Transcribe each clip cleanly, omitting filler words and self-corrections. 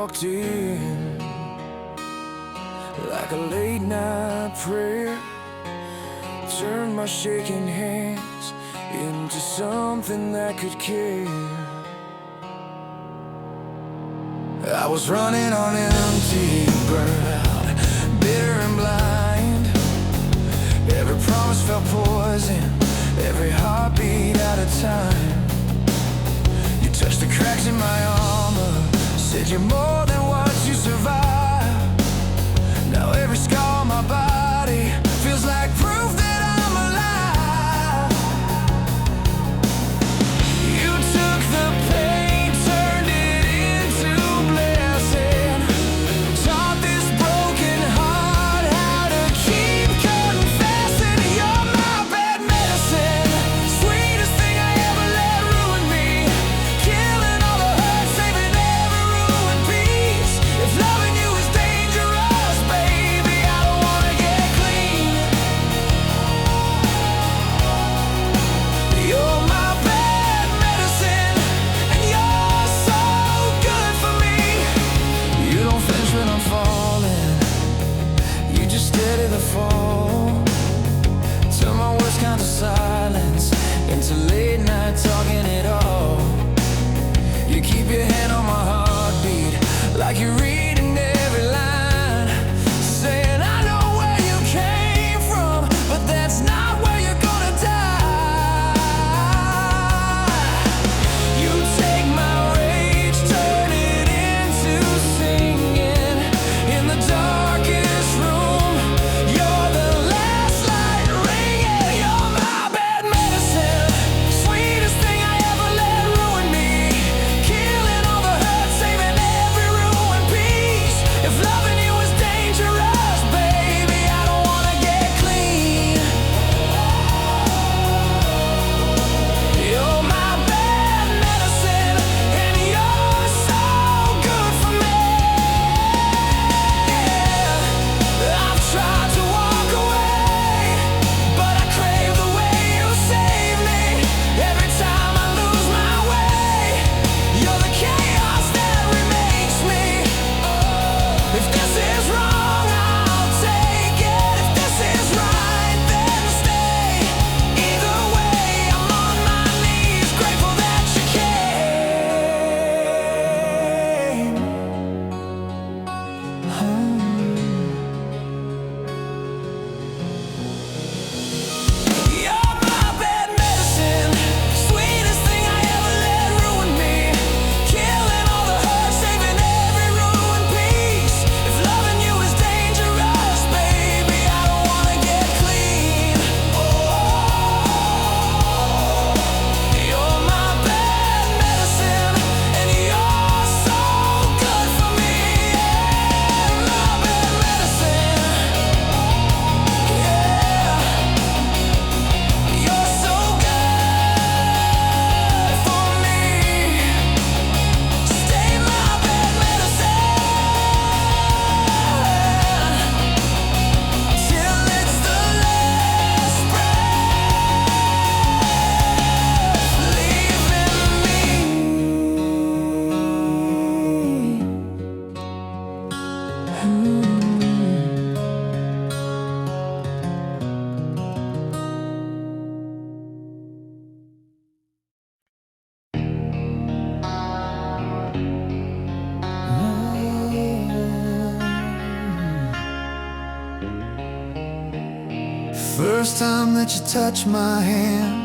walked in like a late night prayer, turned my shaking hands into something that could care. I was running on empty, burned out, bitter and blind. Every promise felt poison, every heartbeat out of time. You touched the cracks in my armor, said you're more than what you survived. Now every scar on my body feels like proof that I'm alive. You took the pain, turned it into blessing, taught this broken heart how to keep confessing. You're my bad medicine, sweetest thing I ever let ruin me, killing all the hurt, saving every ruined piece. If loving you is dangerous, baby, I don't wanna get clean. You're my bad medicine, and you're so good for me. You don't flinch when I'm falling, you just steady the fall. Turn my worst kind of silence into late night talking it all. You keep your hand on my heartbeat like you're reading every line, saying I know where you came from, but that's not where you're gonna die. You take my rage, turn it into singing in the darkest room. You're the last light ringing. You're my bad medicine, sweetest thing I ever let ruin me, killing all the hurt, saving every ruined piece. If loving you is dangerous, baby, I don't wanna get clean. You're my bad medicine, and you're so good for me. I've tried to walk away, but I crave the way you save me. Every time I lose my way, you're the chaos that remakes me. If this is wrong, I'll take it. If this is right, then stay. Either way, I'm on my knees, grateful that you came. You're my bad medicine, sweetest thing I ever let ruin me, killing all the hurt, saving every ruined piece. If loving you is dangerous, baby, I don't wanna get clean. You're my bad medicine, and you're so good for me. My bad medicine, yeah. You're so good for me. Stay my bad medicine till it's the last breath leaving me. First time that you touched my hand,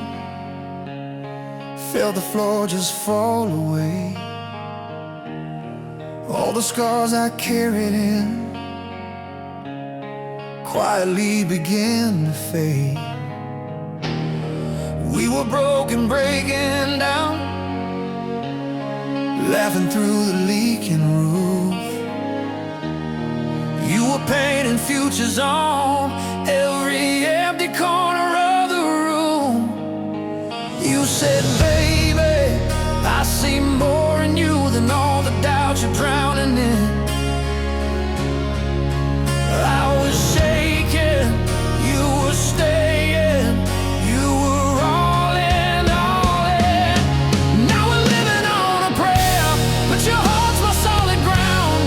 felt the floor just fall away. All the scars I carried in quietly began to fade. We were broken, breaking down, laughing through the leaking roof. You were painting futures on every empty corner of the room. You said, baby, I see more in you than all the doubt you're drowning in. I was shaking, you were staying, you were all in, all in. Now we're living on a prayer, but your heart's my solid ground.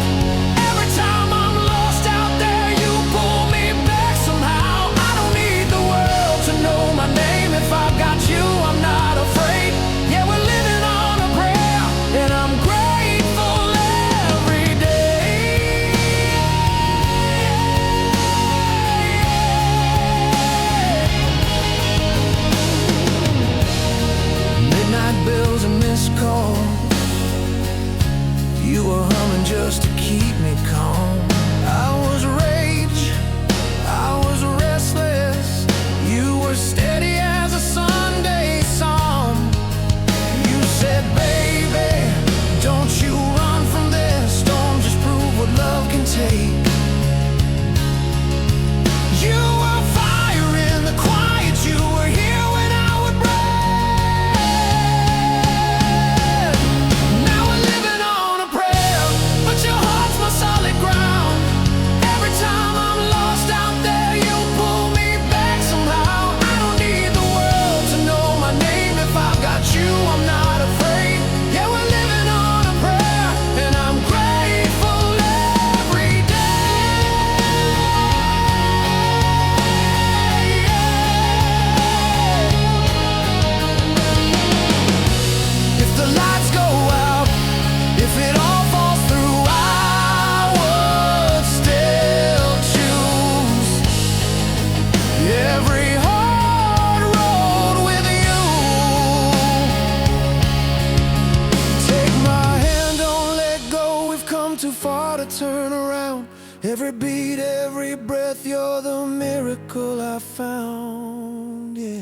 heartbeat, every breath, you're the miracle I found, yeah.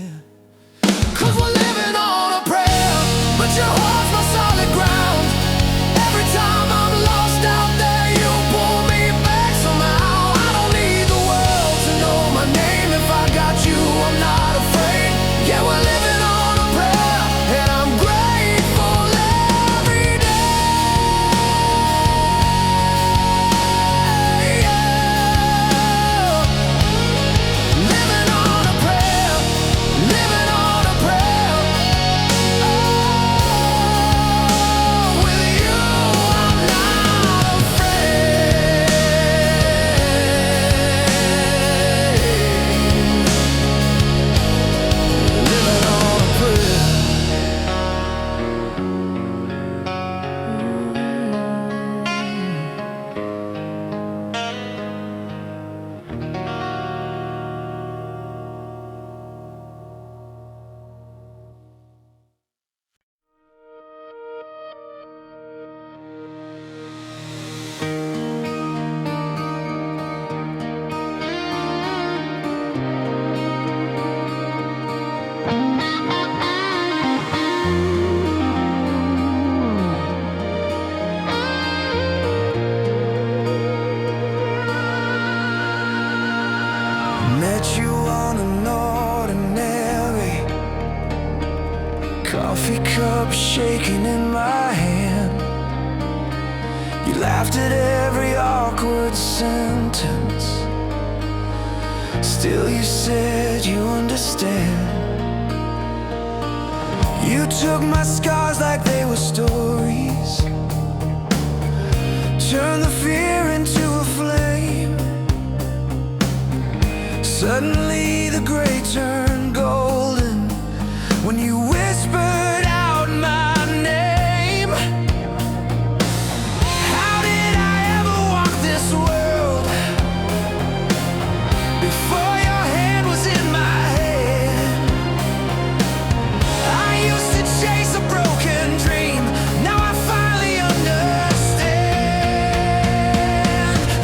'Cause we're living on a prayer, but your heart's my solid ground. Every time I'm lost out there, you pull me back somehow. I don't need the world to know my name. If I got you, I'm not afraid. Yeah, we're living on a prayer, and I'm grateful every day. Yeah. Living on a prayer, living on a prayer. Oh, with you I'm not afraid. Living on a prayer. Met you on an ordinary coffee cup shaking in my hand. You laughed at every awkward sentence. Still you said you understand. You took my scars like they were stories, turned the fear into a flame. Suddenly the gray turned golden when you whispered out my name. How did I ever walk this world before your hand was in my hand? I used to chase a broken dream, now I finally understand.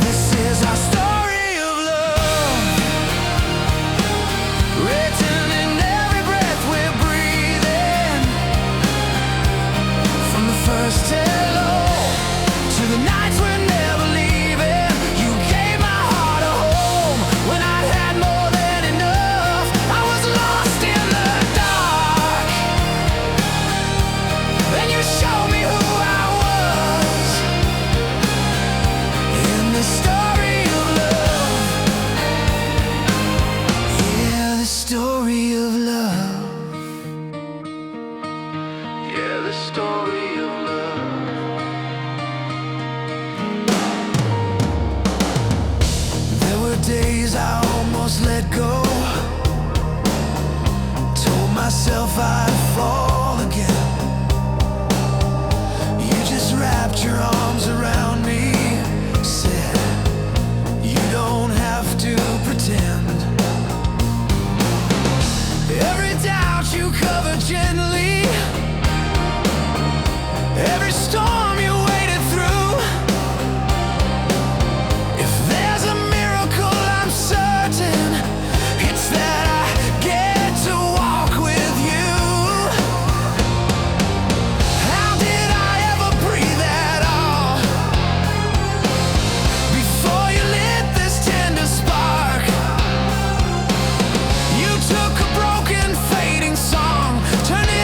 This is our story of love, written in every breath we're breathing. From the first hello to the nights we're never leaving. You gave my heart a home when I had more than enough. I was lost in the dark, and you showed me who I was. In the story of love, yeah, the story of love. Yeah, the story of love. There were days I almost let go, told myself I'd fall again. You just wrapped your arms around me, said you don't have to pretend. Every doubt you covered gently, every storm you waded through. If there's a miracle, I'm certain it's that I get to walk with you. How did I ever breathe at all before you lit this tender spark? You took a broken, fading song, turned it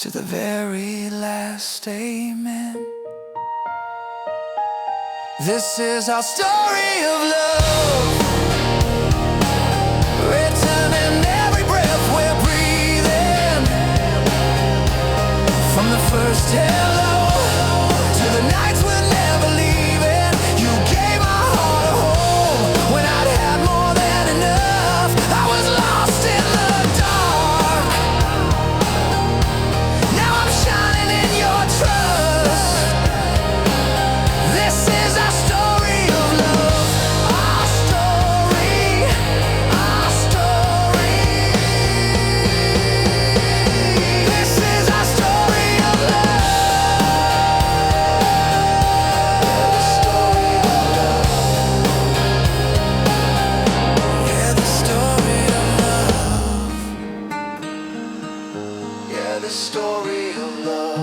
to the very last amen. This is our story of love, written in every breath we're breathing. From the first hello to the nights we're never leaving. You gave my heart a home when I'd had more than enough. I was lost in the dark. Now I'm shining in your trust. This is our story of love. Our story, our story. This is our story of love. Yeah, the story of love. Yeah, the story of love.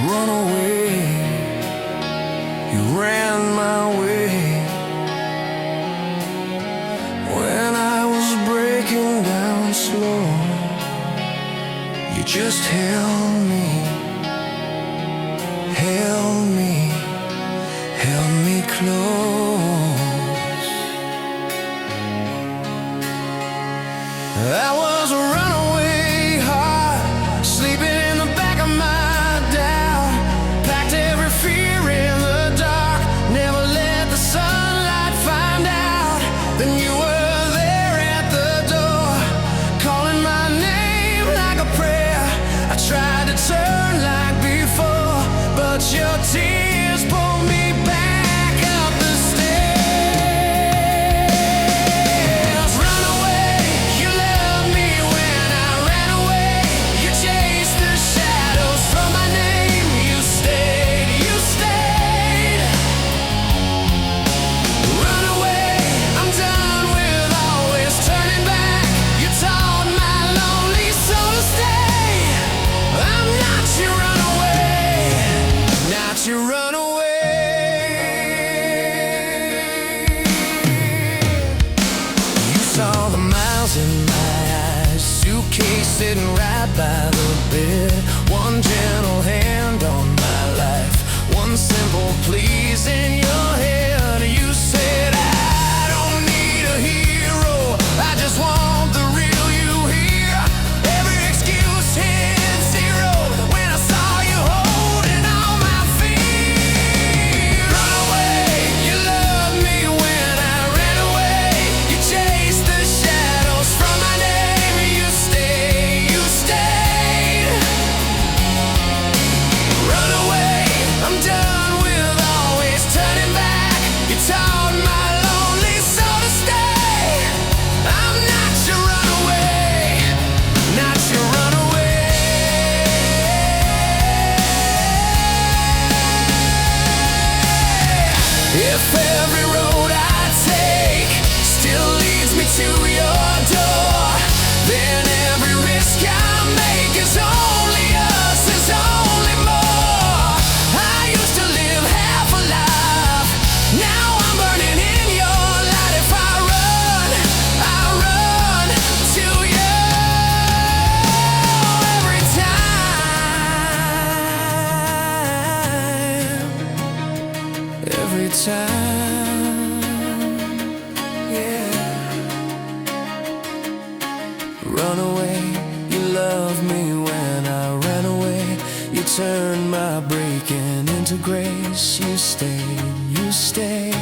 Run away, you ran my way when I was breaking down slow. You just held me, held me, held me close. I was a runaway heart, sleeping in the back of my doubt. Packed every fear in the dark, never let the sunlight find out. Then you were there at the door, calling my name like a prayer. I tried to turn like before, but your tears pulled me back up the stairs. Run away, you loved me when I ran away. You chased the shadows from my name. You stayed, you stayed. Run away, I'm done with always turning back. You taught my lonely soul to stay. I'm not your runaway, not your runaway. You saw the miles in my eyes, suitcase sitting right by the bed. One gentle hand on my life, one simple please in your head. You said I don't need a hero, I just want the real you here. Every excuse hit zero when I saw you holding on my feet. Run away, you loved me when I ran away. You chased the shadows from my name. You stayed, you stayed. Run away, I'm done with always turning back. You taught my lonely soul to stay. I'm not your runaway, not your runaway. If every road I take still leads me to your door, then every risk I make is only us, is only more. I used to live half alive, now I'm burning in your light. If I run to you every time, every time, yeah. Run away, you loved me when I ran away. You turned my breaking into grace. You stayed, you stayed.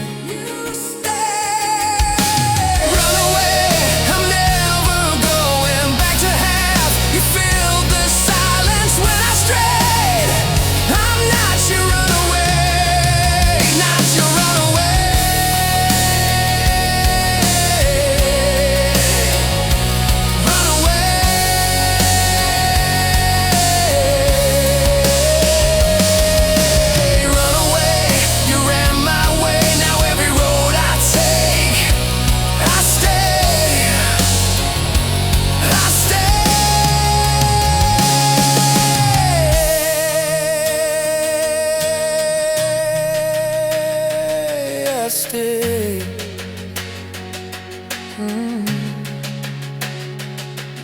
Run away, I'm never going back to half. You filled the silence when I strayed. I'm not your runaway, not your runaway. Run away. Run away, you ran my way.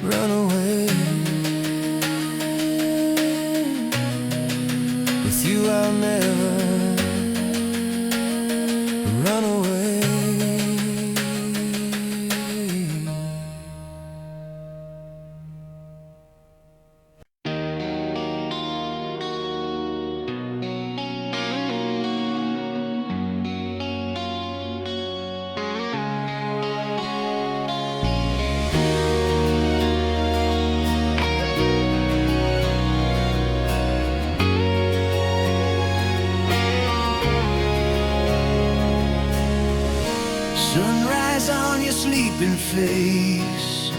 Run away. With you I'll never run away. Sunrise on your sleeping face,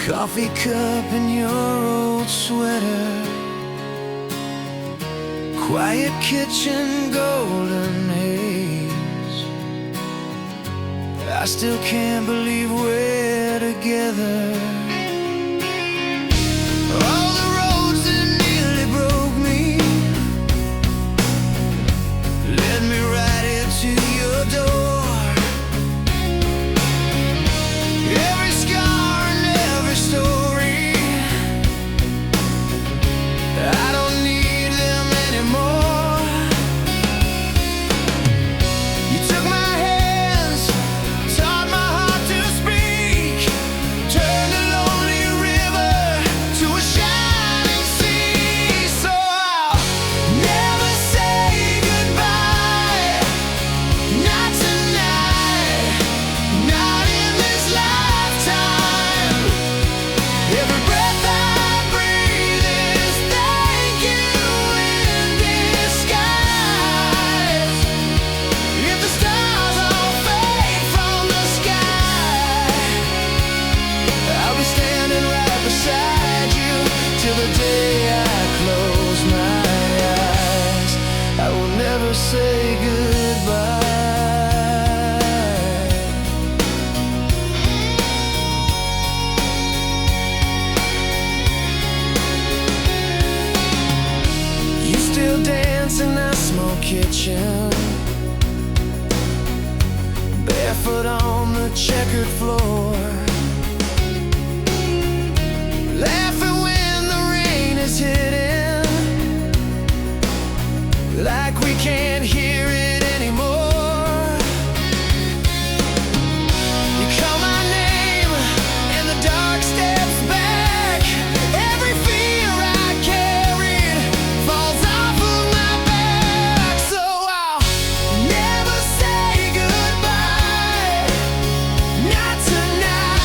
coffee cup in your old sweater, quiet kitchen, golden haze. I still can't believe we're together. All the roads that nearly broke me led me right into your door. Every scar and every story, I don't need them anymore. You took my hands, taught my heart to speak, turned a lonely river to a shining sea. So I'll never say goodbye, not tonight, not in this lifetime. Every breath I breathe is thank you in disguise. If the stars all fade from the sky, I'll be standing right beside you till the day I close my eyes. I will never say goodbye. You still dance in that small kitchen, barefoot on the checkered floor, laughing when the rain is hitting, like we can't hear it anymore. You call my name and the dark steps back. Every fear I carried falls off of my back. So I'll never say goodbye, not tonight.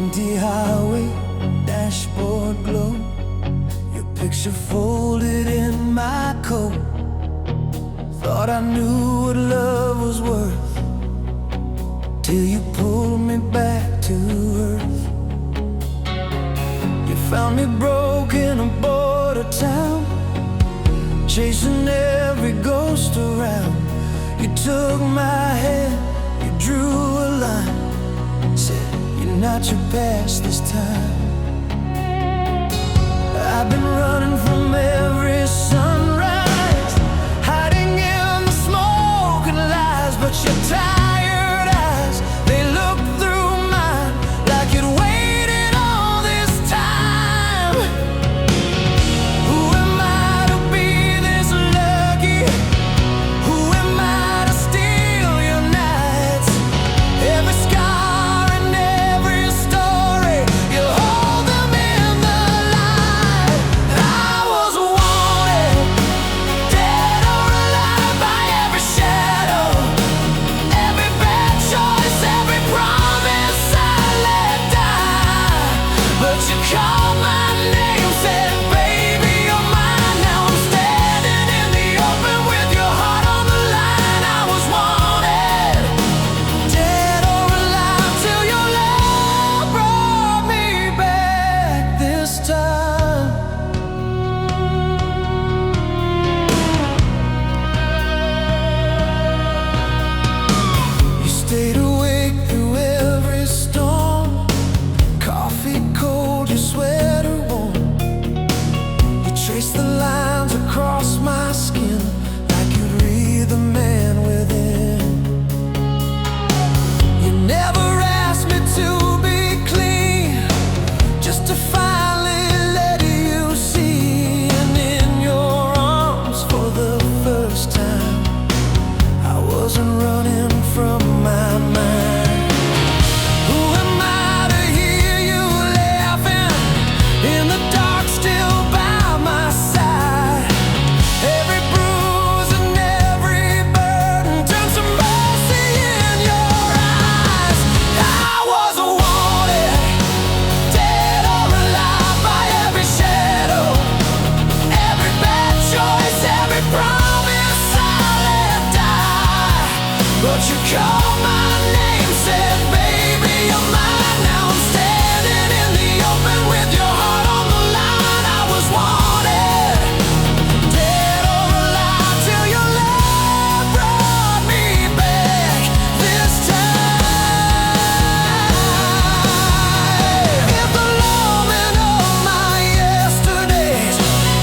empty highway, dashboard glow, your picture folded in my coat. Thought I knew what love was worth, till you pulled me back to earth. You found me broke in a border town, chasing every ghost around. You took my hand, you drew a line, said you're not your past this time. I've been running from every sunrise, hiding in the smoke and lies, but your tired eyes, they look through mine like you'd waited all this time. Who am I to be this lucky? Who am I to steal your nights? Every scar and every story, you hold them in the light. I was wanted, dead or alive, by every shadow, every bad choice, every promise I let die. But you called my name, said, baby, you're mine. Now I'm standing in the open with your heart on the line. I was wanted, dead or alive, till your love brought me back this time. You stayed awake through every storm, coffee cold, your sweater warm. You traced the lines across my skin like you'd read the man within. You never asked me to be clean, just to finally let you see. And in your arms for the first time, I wasn't running from my mind. Who am I to hear you laughing in the dark, still by my side? Every bruise and every burden turned to mercy in your eyes. I was wanted, dead or alive, by every shadow, every bad choice, every promise I let die. But you called my name, said, baby, you're mine. Now I'm standing in the open with your heart on the line. I was wanted, dead or alive, till your love brought me back this time. If the longing of my yesterdays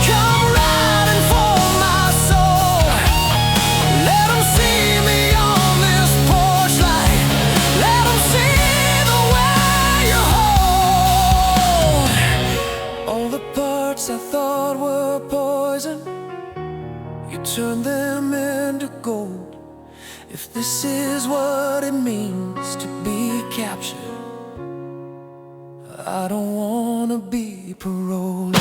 come riding for my soul, let 'em see me on this porch light. Let 'em see the way you hold all the parts I thought were poison. You turned them into gold. If this is what it means to be captured, I don't wanna be paroled.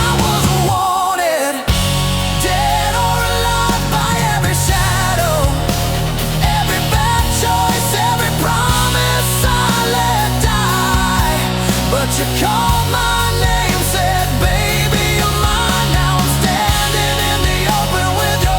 I was wanted, dead or alive, by every shadow, every bad choice, every promise I let die. But you called my name, said, baby, you're mine. Now I'm standing in the open with your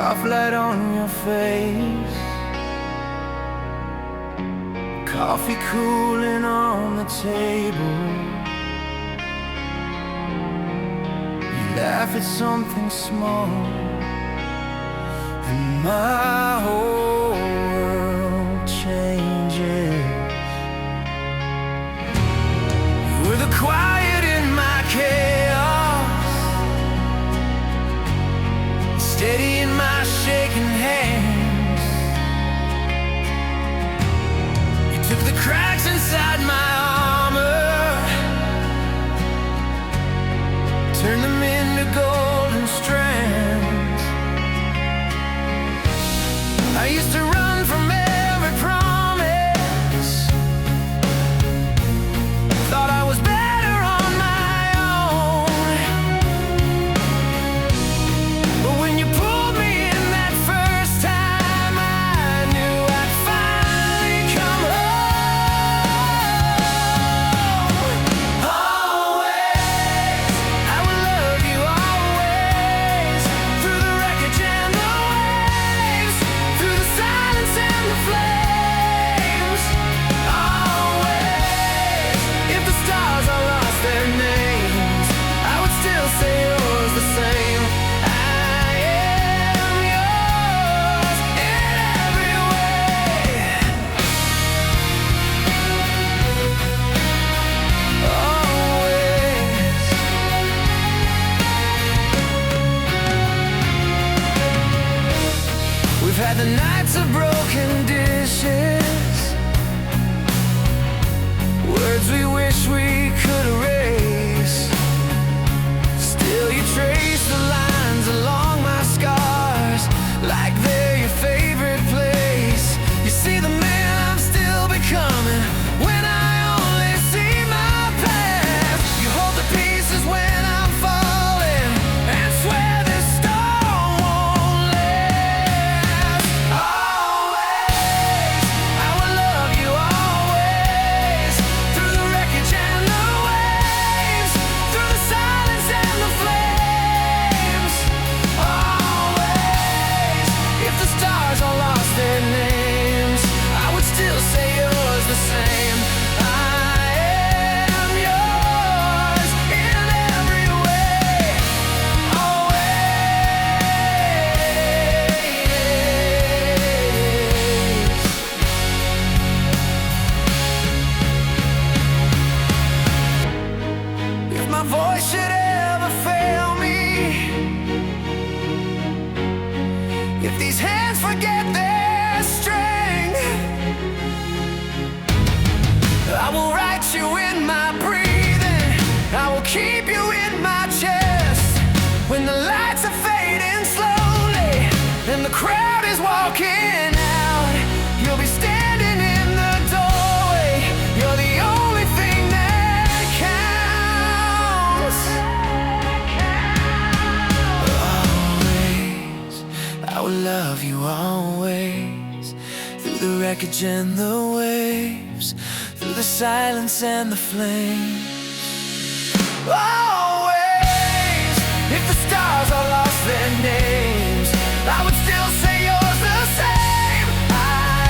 soft light on your face, coffee cooling on the table. You laugh at something small, and my whole world changes. You were the quiet in my chaos, steady in my shaking hands. You took the cracks inside my armor, turned them into golden strands. I used to run from every promise, thought I was better on my own. But when you pulled me in that first time, I knew I'd finally come home. Always, I will love you always, through the wreckage and the waves, through the silence and the flames. Always, if the stars all lost their names, I would still say yours the same. I am yours in every way. Always. We've had the nights of broken dishes, words we wish we could erase. Still you trace the lines along my scars, like they're your favorite place. You see the man I'm still becoming when I only see my past. You hold the pieces when I'm falling, and swear this storm won't last. Always, I will love you always, through the wreckage and the waves, through the silence and the flames. Always, if the stars all lost their names, I would still say yours the same. I am yours in every way. Always. If my voice should ever fail me, if these hands forget their strength, I will write you in my breathing, I will keep you in my chest. When the lights are fading slowly and the crowd is walking out, you'll be standing in the doorway. You're the only thing that counts. Always, I will love you always, through the wreckage and the waves, through the silence and the flames. Always, if the stars all lost their names, I would still say yours the same. I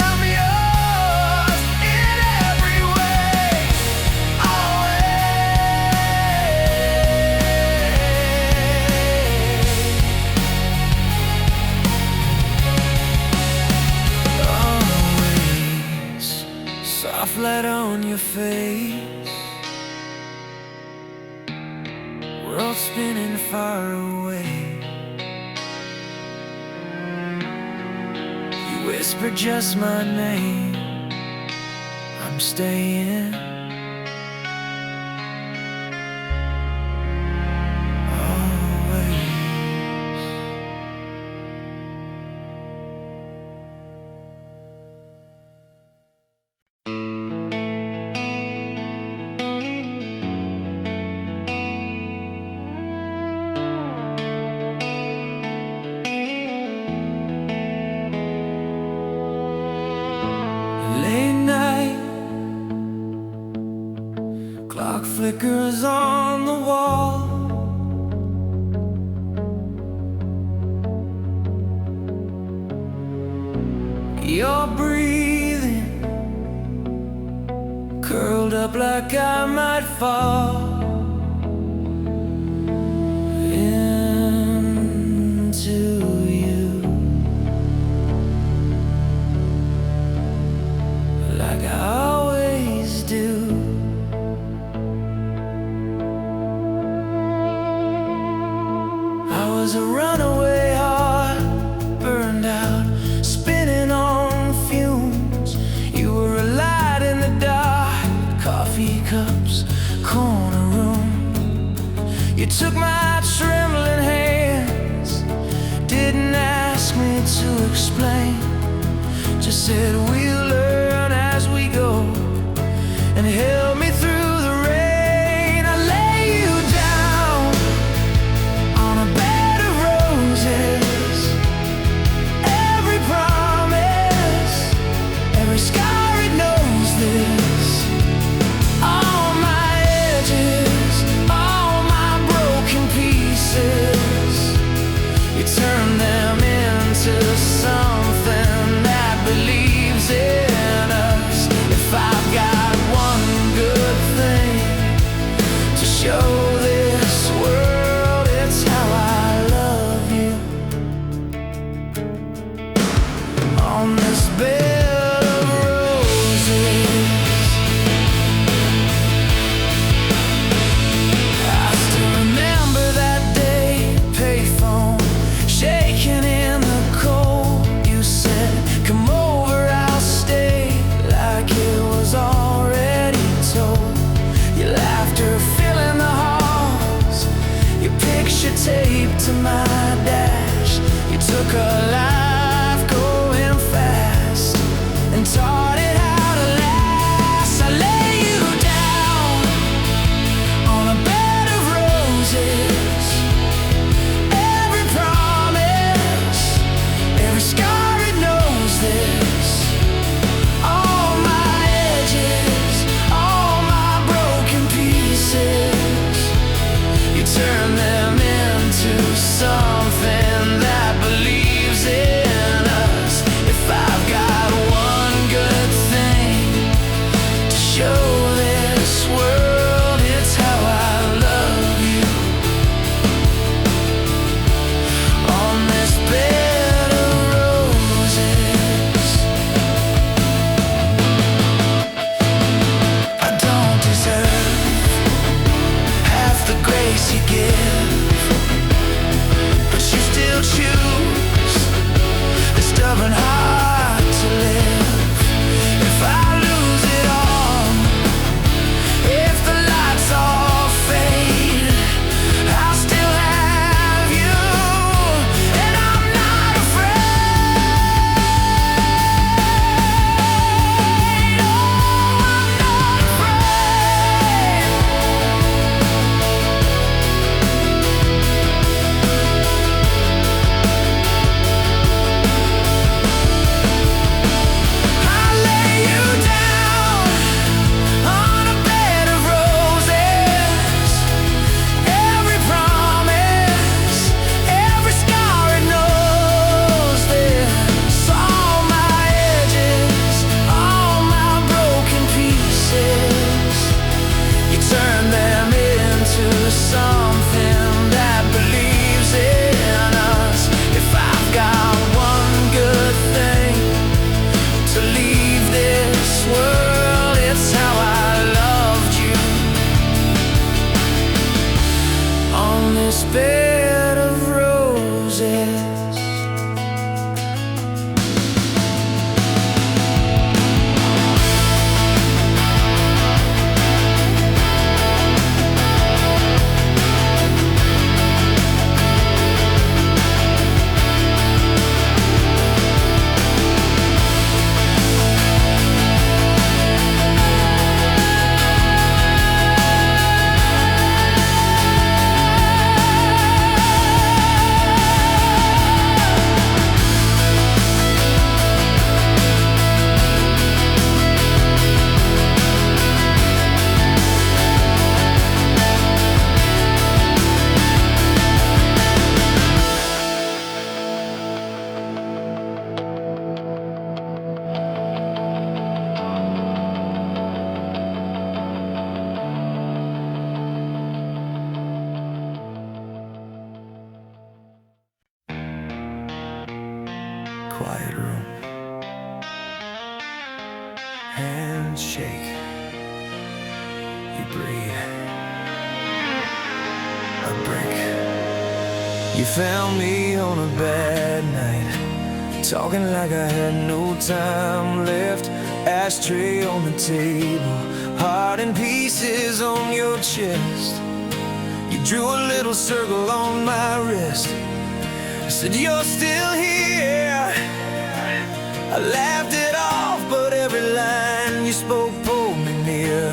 am yours in every way. Always. Always, soft light on your face, world spinning far away. You whisper just my name, I'm staying. Always. Late night, clock flickers on the wall. You're breathing, curled up like I might fall into you, like I always do. I was a runaway heart, burned out, spinning on fumes. You were a light in the dark, coffee cups, corner room. You took my trembling hands, didn't ask me to explain, just said we'll learn as we go, and held me through the rain. I lay you down on a bed of roses. Every promise, every scar, it knows this. All my edges, all my broken pieces, you turn them into something that believes in us. If I've got one good thing to show this world, it's how I love you. On this bed of roses, I still remember that day, payphone shaking in the cold. You said, come over, I'll stay, like it was already told. Your laughter filling the halls, your picture taped to my dash. You took a life going fast, quiet room. Handshake, you breathe, a break. You found me on a bad night, talking like I had no time left. Ashtray on the table, heart in pieces on your chest. You drew a little circle on my wrist, said you're still here. I laughed it off, but every line you spoke pulled me near.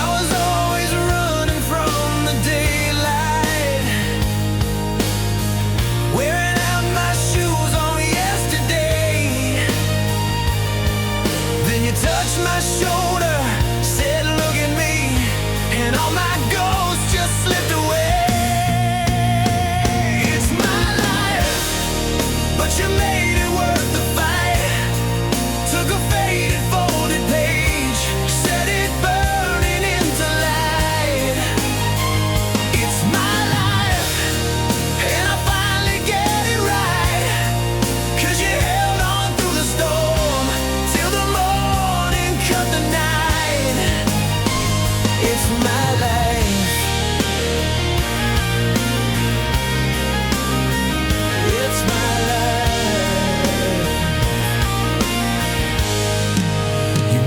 I was always running from the daylight, wearing out my shoes on yesterday. Then you touched my shoulder, said look at me, and all my ghosts just slipped away. You made it worth the fight. Took a faded folded page, set it burning into light. It's my life, and I finally get it right. 'Cause you held on through the storm till the morning cut the night. It's my life. It's my life.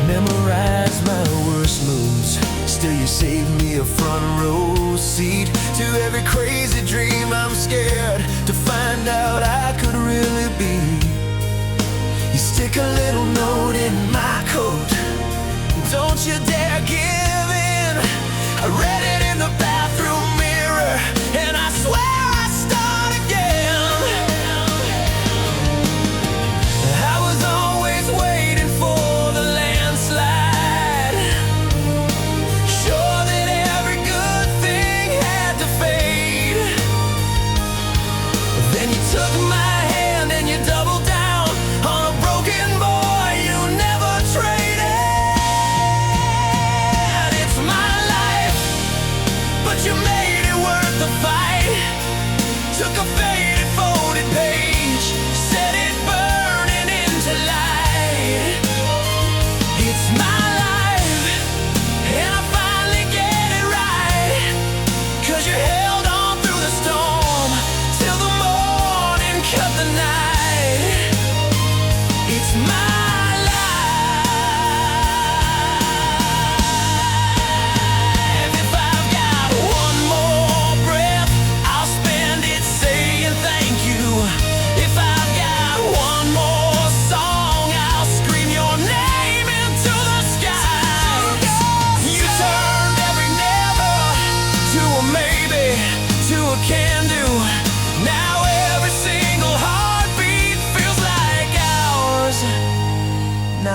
Memorize my worst moves, still you saved me a front row seat to every crazy dream I'm scared to find out I could really be. You stick a little note in my coat, don't you dare give in. I read it in the bathroom mirror, and I swear I start again. I was always waiting for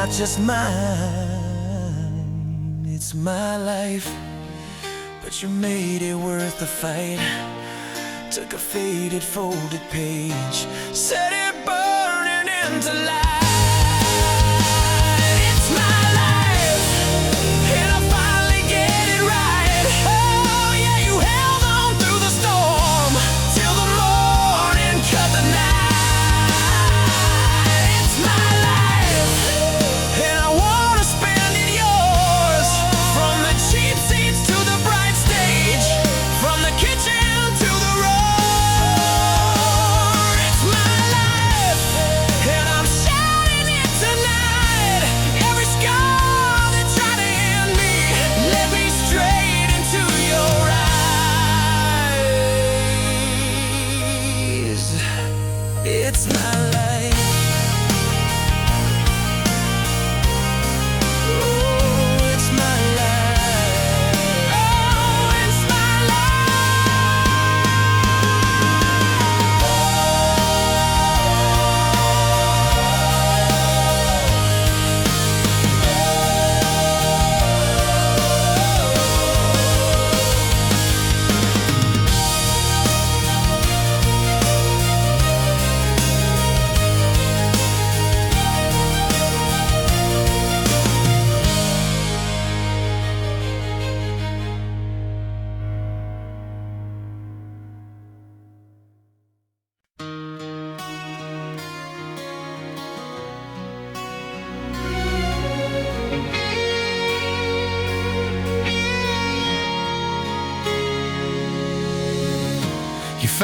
not just mine, it's my life. But you made it worth the fight. Took a faded folded page, set it burning into light. It's my life, and I finally get it right. Oh yeah, you held on through the storm till the morning cut the night. It's my life. Oh, it's my life. Oh, it's my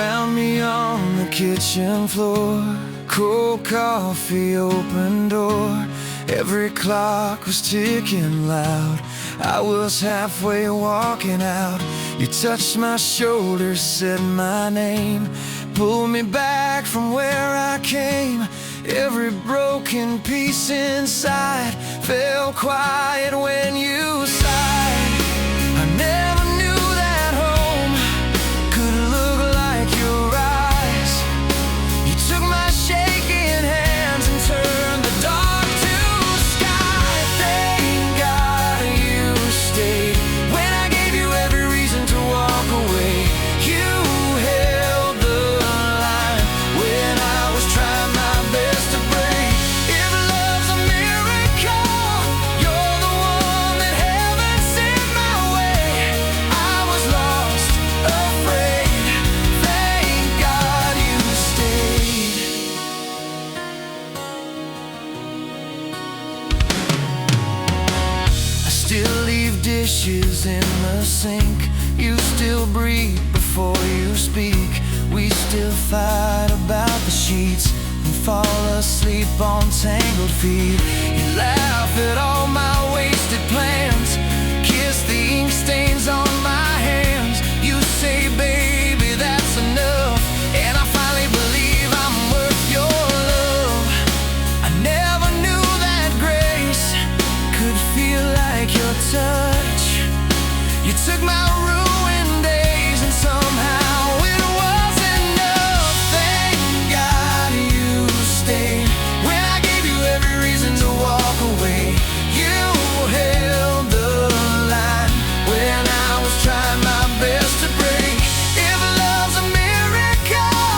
found me on the kitchen floor, cold coffee, open door. Every clock was ticking loud. I was halfway walking out. You touched my shoulder, said my name, pulled me back from where I came. Every broken piece inside fell quiet when you sighed. I never knew that home could look like your eyes. You took my shaking hands and turned the dark to sky. Thank God you stayed when I gave you every reason to walk away. You held the line when I was trying my best to break. If love's a miracle, you're the one that heaven sent my way. I was lost, afraid. Thank God you stayed. I still leave dishes in the sink. You still breathe before you speak. We still fight about the sheets and fall asleep on tangled feet. You laugh at all my wasted plans, kiss the ink stains on my hands. You say, baby, that's enough, and I finally believe I'm worth your love. I never knew that grace could feel like your touch. You took my ruined days and somehow it was enough. Thank God you stayed when I gave you every reason to walk away. You held the line when I was trying my best to break. If love's a miracle,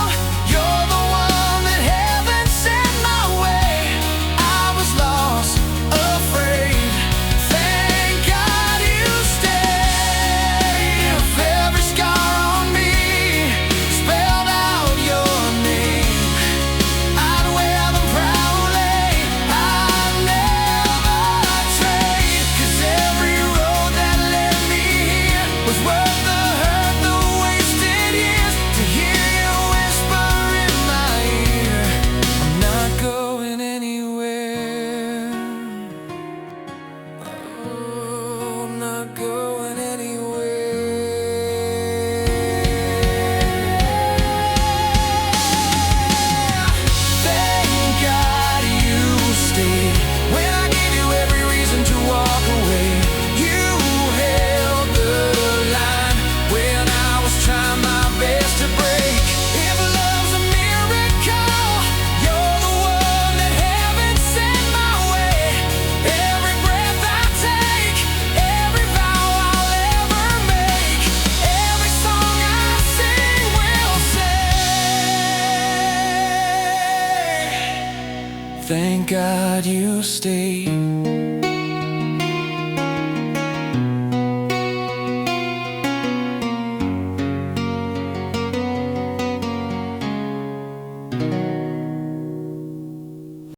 you're the one that heaven sent my way. I was lost, afraid. Thank God you stayed. If every scar on me spelled out your name, I'd wear them proudly. I'd never trade, 'cause every road that led me here was worth the hurt, the wasted years. To hear you whisper in my ear, I'm not going anywhere. Oh, I'm not going anywhere. Thank God you stayed when I gave you every reason to walk away. You held the line when I was trying my best to break. If love's a miracle, you're the one that heaven sent my way. Every breath I take, every vow I'll ever make, every song I sing will say, thank God you stayed.